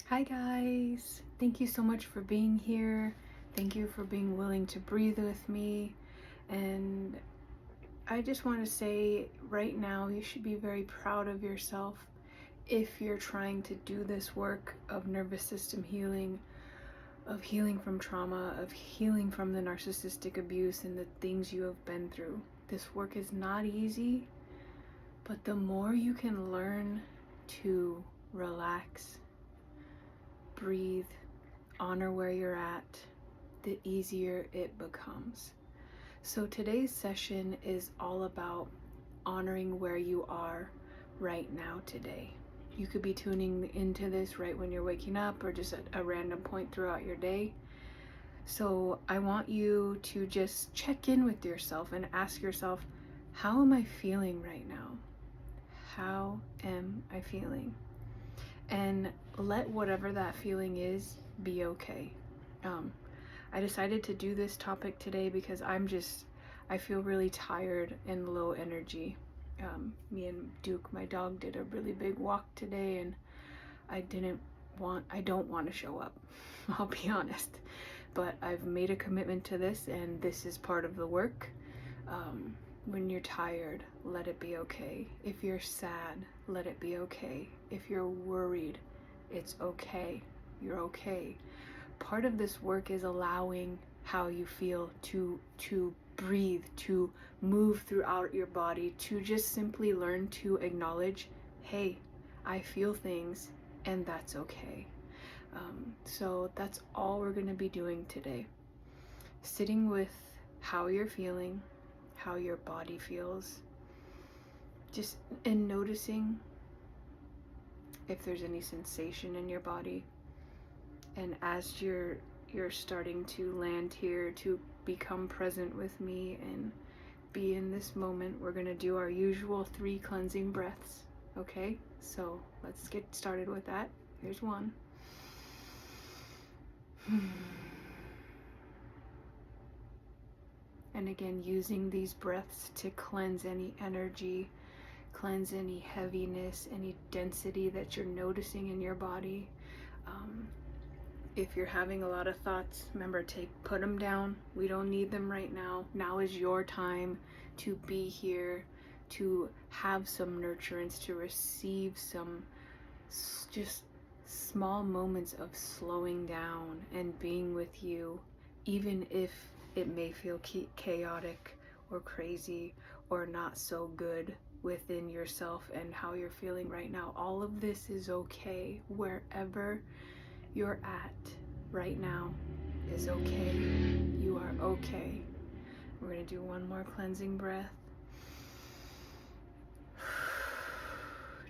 Hi guys, thank you so much for being here. Thank you for being willing to breathe with me. And I just want to say right now, you should be very proud of yourself if you're trying to do this work of nervous system healing, of healing from trauma, of healing from the narcissistic abuse and the things you have been through. This work is not easy, but the more you can learn to relax, breathe, honor where you're at, the easier it becomes. So today's session is all about honoring where you are right now today. You could be tuning into this right when you're waking up or just at a random point throughout your day. So I want you to just check in with yourself and ask yourself, how am I feeling right now? How am I feeling? And let whatever that feeling is be okay. I decided to do this topic today because I feel really tired and low energy. Me and Duke, my dog, did a really big walk today, and I don't want to show up. I'll be honest, but I've made a commitment to this, and this is part of the work. When you're tired, let it be okay. If you're sad, let it be okay. If you're worried, it's okay. You're okay. Part of this work is allowing how you feel to breathe, to move throughout your body, to just simply learn to acknowledge, hey, I feel things, and that's okay. So that's all we're going to be doing today. Sitting with how you're feeling, how your body feels, just and noticing if there's any sensation in your body. And as you're starting to land here, to become present with me and be in this moment, we're going to do our usual 3 cleansing breaths. Okay, so let's get started with that. Here's one. And again, using these breaths to cleanse any energy, cleanse any heaviness, any density that you're noticing in your body. If you're having a lot of thoughts, remember, put them down. We don't need them right now. Now is your time to be here, to have some nurturance, to receive some just small moments of slowing down and being with you, even if it may feel chaotic or crazy or not so good within yourself and how you're feeling right now. All of this is okay. Wherever you're at right now is okay. You are okay. We're going to do one more cleansing breath.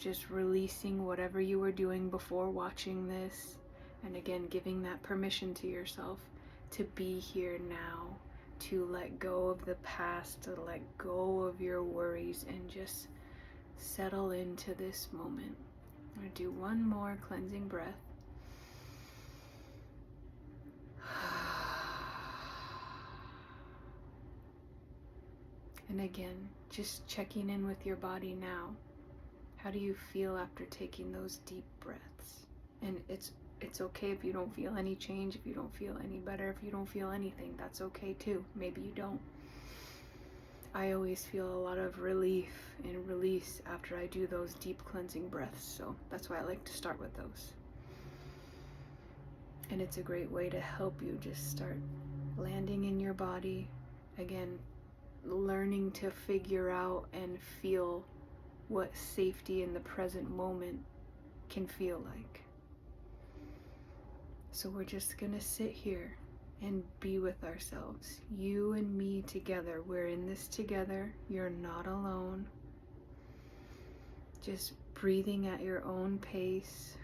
Just releasing whatever you were doing before watching this. And again, giving that permission to yourself to be here now, to let go of the past, to let go of your worries and just settle into this moment. I'm going to do one more cleansing breath. And again, just checking in with your body now. How do you feel after taking those deep breaths? And it's okay if you don't feel any change, if you don't feel any better, if you don't feel anything, that's okay too. Maybe you don't. I always feel a lot of relief and release after I do those deep cleansing breaths, so that's why I like to start with those. And it's a great way to help you just start landing in your body. Again, learning to figure out and feel what safety in the present moment can feel like. So we're just gonna sit here and be with ourselves. You and me together. We're in this together. You're not alone. Just breathing at your own pace.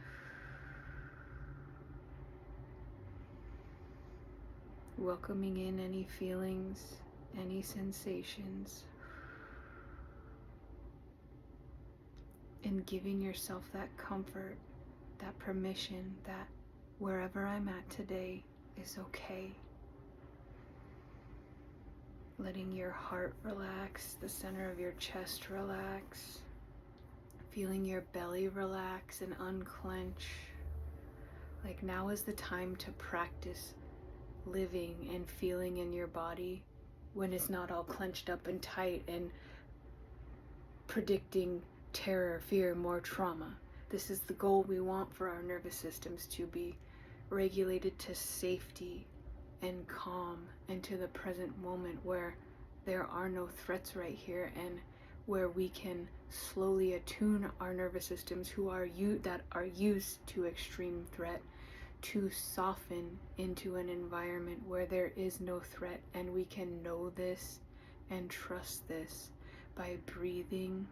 Welcoming in any feelings, any sensations. And giving yourself that comfort, that permission, that wherever I'm at today is okay. Letting your heart relax, the center of your chest relax, feeling your belly relax and unclench, Like, now is the time to practice living and feeling in your body when it's not all clenched up and tight and predicting terror, fear, more trauma. This is the goal we want for our nervous systems, to be regulated to safety and calm and to the present moment where there are no threats right here, and where we can slowly attune our nervous systems that are used to extreme threat to soften into an environment where there is no threat, and we can know this and trust this by breathing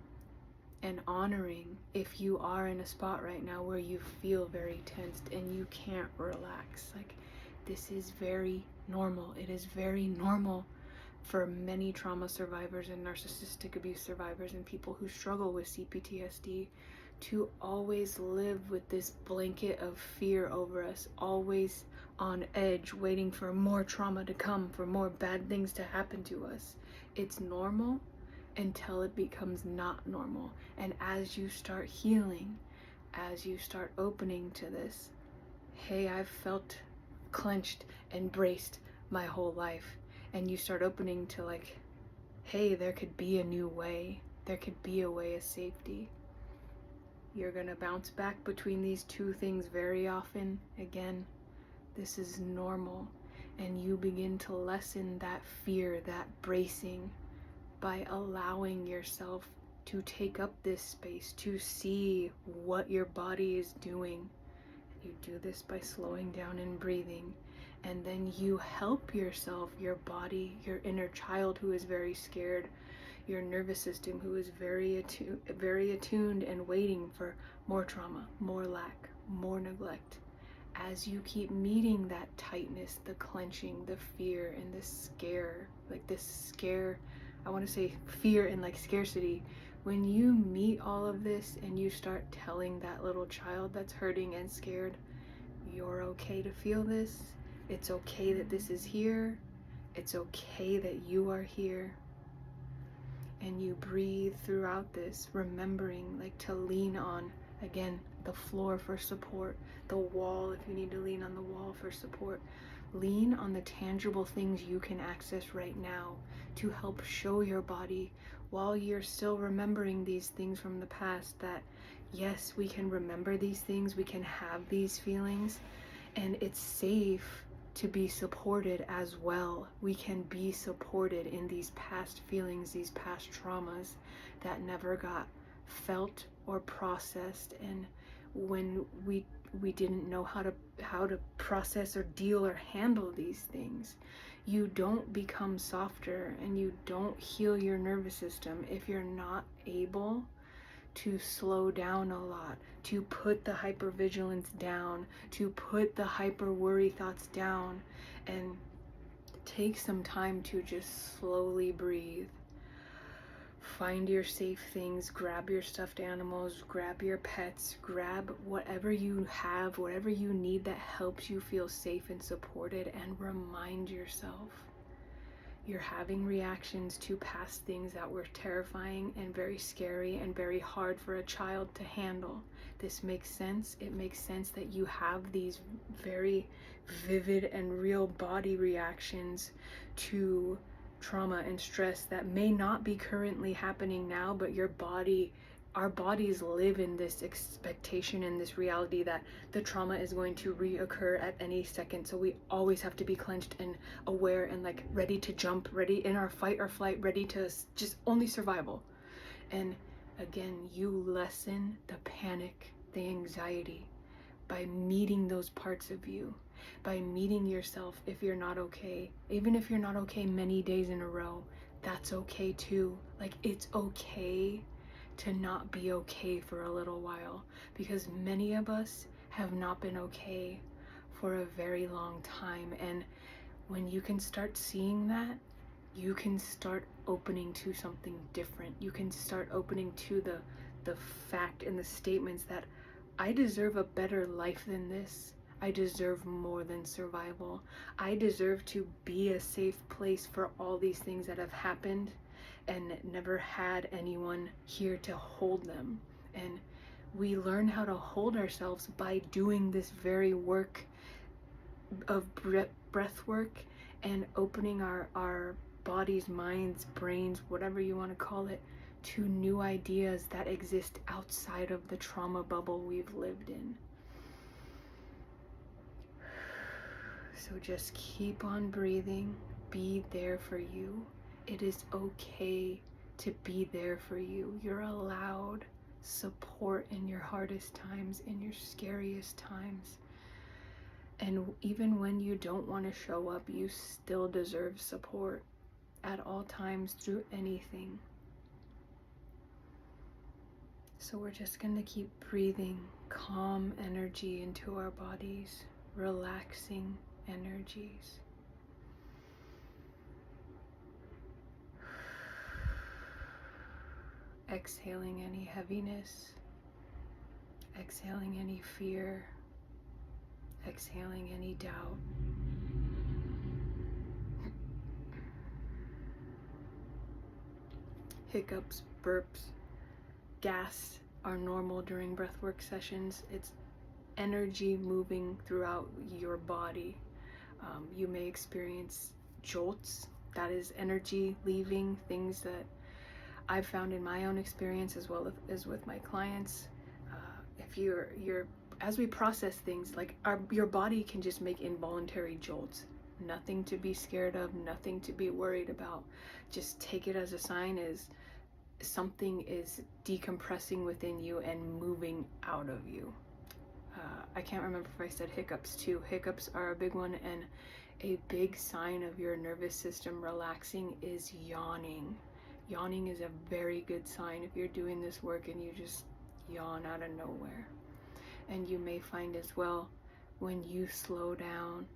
and honoring if you are in a spot right now where you feel very tensed and you can't relax. Like, this is very normal. It is very normal for many trauma survivors and narcissistic abuse survivors and people who struggle with CPTSD to always live with this blanket of fear over us, always on edge, waiting for more trauma to come, for more bad things to happen to us. It's normal until it becomes not normal. And as you start healing, as you start opening to this, hey, I've felt clenched and braced my whole life, and you start opening to, like, hey, there could be a new way. There could be a way of safety. You're gonna bounce back between these two things very often. Again, this is normal, and you begin to lessen that fear, that bracing, by allowing yourself to take up this space, to see what your body is doing. You do this by slowing down and breathing, and then you help yourself, your body, your inner child who is very scared, your nervous system who is very attuned and waiting for more trauma, more lack, more neglect. As you keep meeting that tightness, the clenching, the fear, and the scare, like this scare, I want to say fear and like scarcity, when you meet all of this and you start telling that little child that's hurting and scared, you're okay to feel this. It's okay that this is here. It's okay that you are here. And you breathe throughout this, remembering like to lean on, again, the floor for support, the wall if you need to lean on the wall for support. Lean on the tangible things you can access right now to help show your body, while you're still remembering these things from the past, that yes, we can remember these things, we can have these feelings, and it's safe to be supported as well. We can be supported in these past feelings, these past traumas that never got felt or processed, and when we didn't know how to process or deal or handle these things. You don't become softer and you don't heal your nervous system if you're not able to slow down a lot, to put the hypervigilance down, to put the hyper worry thoughts down, and take some time to just slowly breathe. Find your safe things, grab your stuffed animals, grab your pets, grab whatever you have, whatever you need that helps you feel safe and supported, and remind yourself you're having reactions to past things that were terrifying and very scary and very hard for a child to handle. This makes sense. It makes sense that you have these very vivid and real body reactions to trauma and stress that may not be currently happening now, but our bodies live in this expectation and this reality that the trauma is going to reoccur at any second. So we always have to be clenched and aware and like ready to jump, ready in our fight or flight, ready to just only survival. And again, you lessen the panic, the anxiety by meeting those parts of you, by meeting yourself if you're not okay. Even if you're not okay many days in a row, that's okay too. Like, it's okay to not be okay for a little while, because many of us have not been okay for a very long time. And when you can start seeing that, you can start opening to something different. You can start opening to the fact and the statements that I deserve a better life than this. I deserve more than survival. I deserve to be a safe place for all these things that have happened and never had anyone here to hold them. And We learn how to hold ourselves by doing this very work of breath work and opening our bodies, minds, brains, whatever you want to call it, to new ideas that exist outside of the trauma bubble we've lived in. So just keep on breathing. Be there for you. It is okay to be there for you. You're allowed support in your hardest times, in your scariest times. And even when you don't want to show up, you still deserve support at all times through anything. So we're just going to keep breathing calm energy into our bodies, relaxing energies. Exhaling any heaviness, exhaling any fear, exhaling any doubt. Hiccups, burps, gas are normal during breathwork sessions. It's energy moving throughout your body. You may experience jolts. That is energy leaving, things that I've found in my own experience as well as with my clients. If you're as we process things, like your body can just make involuntary jolts. Nothing to be scared of, nothing to be worried about. Just take it as a sign as something is decompressing within you and moving out of you. I can't remember if I said hiccups too. Hiccups are a big one, and a big sign of your nervous system relaxing is yawning. Yawning is a very good sign if you're doing this work and you just yawn out of nowhere. And you may find as well, when you slow down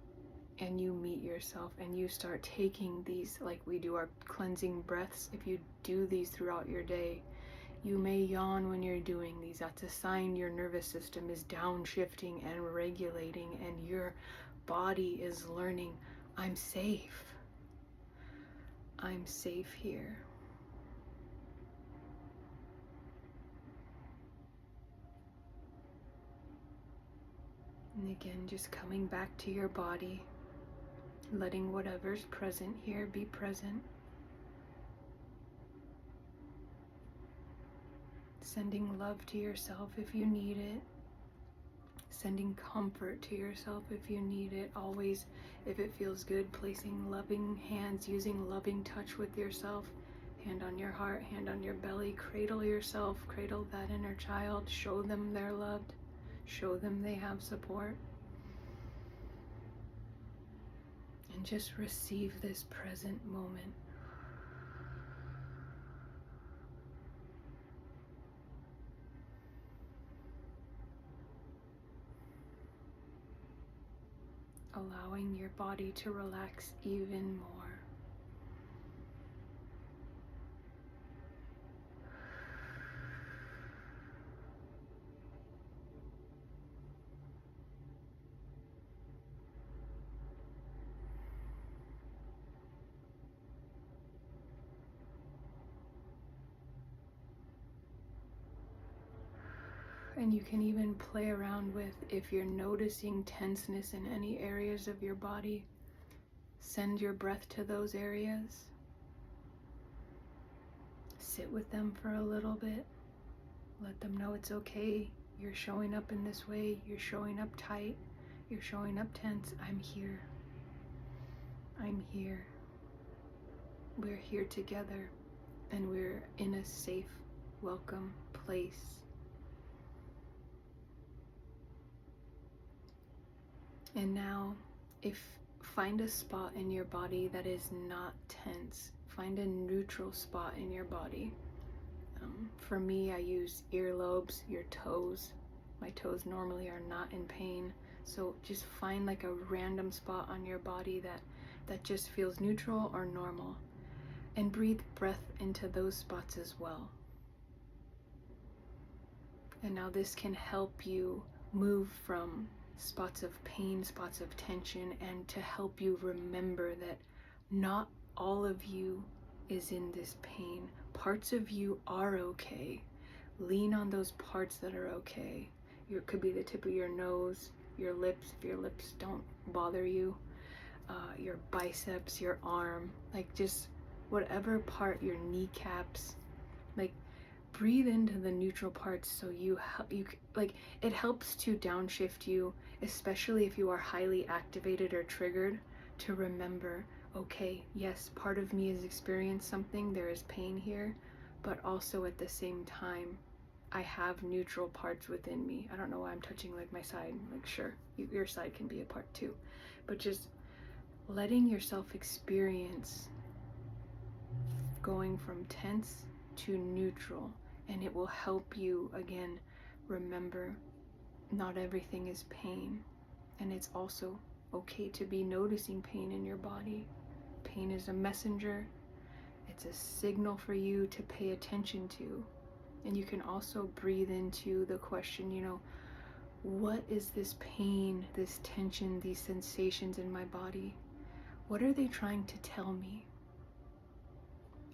and you meet yourself and you start taking these, like we do our cleansing breaths, if you do these throughout your day, you may yawn when you're doing these. That's a sign your nervous system is downshifting and regulating, and your body is learning, I'm safe. I'm safe here. And again, just coming back to your body, letting whatever's present here be present. Sending love to yourself if you need it. Sending comfort to yourself if you need it. Always, if it feels good, placing loving hands, using loving touch with yourself. Hand on your heart, hand on your belly. Cradle yourself, cradle that inner child. Show them they're loved. Show them they have support. And just receive this present moment. Allowing your body to relax even more. And you can even play around with, if you're noticing tenseness in any areas of your body, send your breath to those areas. Sit with them for a little bit. Let them know it's okay. You're showing up in this way. You're showing up tight. You're showing up tense. I'm here. I'm here. We're here together, and we're in a safe, welcome place. And now, find a spot in your body that is not tense. Find a neutral spot in your body. For me, I use earlobes, your toes. My toes normally are not in pain. So just find like a random spot on your body that just feels neutral or normal. And breathe breath into those spots as well. And now this can help you move from spots of pain, spots of tension, and to help you remember that not all of you is in this pain. Parts of you are okay. lean on those parts that are okay. It could be the tip of your nose, your lips, if your lips don't bother you, your biceps, your arm, like just whatever part, your kneecaps, like breathe into the neutral parts so you like it helps to downshift you, especially if you are highly activated or triggered, to remember, okay, yes, part of me has experienced something, there is pain here, but also at the same time I have neutral parts within me. I don't know why I'm touching like my side, like sure, your side can be a part too, but just letting yourself experience going from tense to neutral, and it will help you again remember not everything is pain, and it's also okay to be noticing pain in your body. Pain is a messenger, it's a signal for you to pay attention to. And you can also breathe into the question, what is this pain, this tension, these sensations in my body? What are they trying to tell me?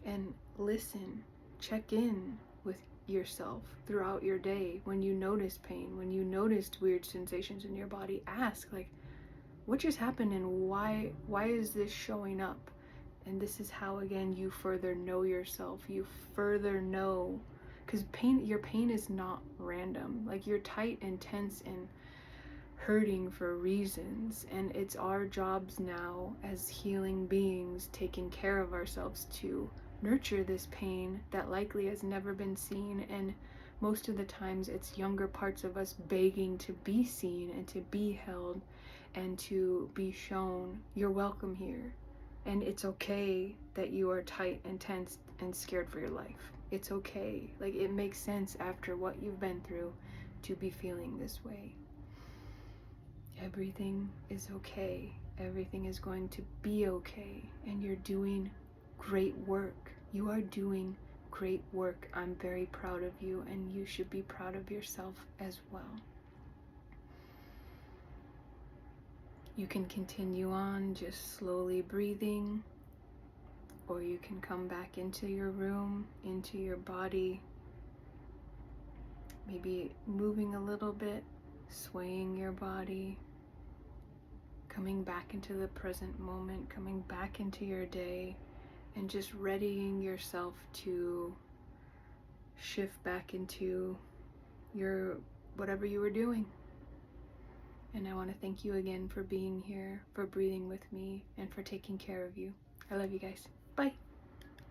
And listen, check in with yourself throughout your day. When you notice pain, when you notice weird sensations in your body, ask, like, what just happened and why is this showing up? And this is how, again, you further know yourself. You further know, because your pain is not random. Like, you're tight and tense and hurting for reasons, and it's our jobs now as healing beings taking care of ourselves to nurture this pain that likely has never been seen, and most of the times it's younger parts of us begging to be seen and to be held and to be shown you're welcome here. And it's okay that you are tight and tense and scared for your life. It's okay. Like, it makes sense after what you've been through to be feeling this way. Everything is okay. Everything is going to be okay. And you're doing great work. You are doing great work. I'm very proud of you, and you should be proud of yourself as well. You can continue on just slowly breathing, or you can come back into your room, into your body, maybe moving a little bit, swaying your body, coming back into the present moment, coming back into your day, and just readying yourself to shift back into your whatever you were doing. And I want to thank you again for being here, for breathing with me, and for taking care of you. I love you guys. Bye.